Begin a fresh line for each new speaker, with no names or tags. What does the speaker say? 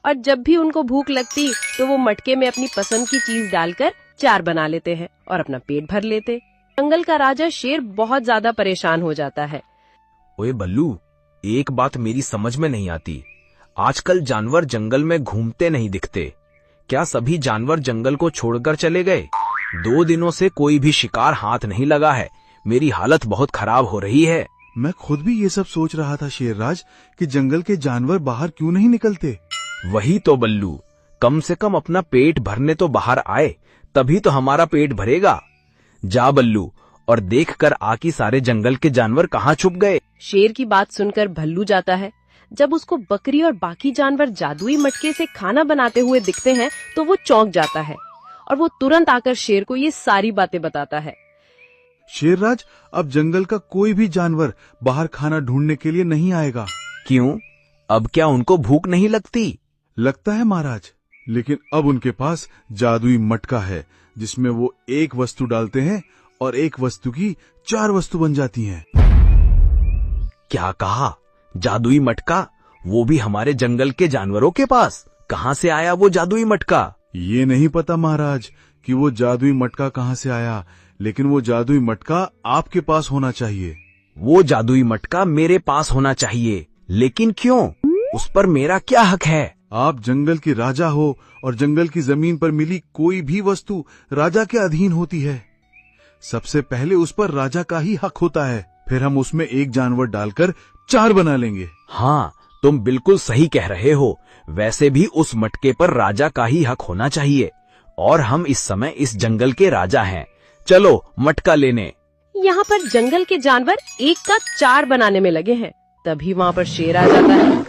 और जब भी उनको भूख लगती तो वो मटके में अपनी पसंद की चीज डालकर चार बना लेते हैं और अपना पेट भर लेते। जंगल का राजा शेर बहुत ज्यादा परेशान हो जाता है।
ओए बल्लू, एक बात मेरी समझ में नहीं आती। आजकल जानवर जंगल में घूमते नहीं दिखते। क्या सभी जानवर जंगल को छोड़कर चले गए? 2 दिनों से कोई भी शिकार हाथ नहीं लगा है। मेरी हालत बहुत खराब हो रही है।
मैं खुद भी ये सब सोच रहा था शेरराज कि जंगल के जानवर बाहर क्यों नहीं निकलते।
वही तो बल्लू, कम से कम अपना पेट भरने तो बाहर आए, तभी तो हमारा पेट भरेगा। जा बल्लू और देख कर आ कि सारे जंगल के जानवर कहाँ छुप गए।
शेर की बात सुनकर भल्लू जाता है। जब उसको बकरी और बाकी जानवर जादुई मटके से खाना बनाते हुए दिखते हैं तो वो चौंक जाता है और वो तुरंत आकर शेर को ये सारी बातें बताता है।
शेरराज, अब जंगल का कोई भी जानवर बाहर खाना ढूंढने के लिए नहीं आएगा।
क्यों? अब क्या उनको भूख नहीं लगती?
लगता है महाराज, लेकिन अब उनके पास जादुई मटका है जिसमें वो एक वस्तु डालते हैं और एक वस्तु की 4 वस्तु बन जाती हैं।
क्या कहा? जादुई मटका? वो भी हमारे जंगल के जानवरों के पास? कहाँ से आया वो जादुई मटका?
ये नहीं पता महाराज कि वो जादुई मटका कहाँ से आया, लेकिन वो जादुई मटका आपके पास होना चाहिए।
वो जादुई मटका मेरे पास होना चाहिए, लेकिन क्यों? उस पर मेरा क्या हक है?
आप जंगल के राजा हो और जंगल की जमीन पर मिली कोई भी वस्तु राजा के अधीन होती है। सबसे पहले उस पर राजा का ही हक होता है, फिर हम उसमें एक जानवर डालकर 4 बना लेंगे।
हाँ, तुम बिल्कुल सही कह रहे हो। वैसे भी उस मटके पर राजा का ही हक होना चाहिए और हम इस समय इस जंगल के राजा हैं। चलो मटका लेने।
यहाँ पर जंगल के जानवर एक का 4 बनाने में लगे हैं। तभी वहाँ पर शेर आ जाता है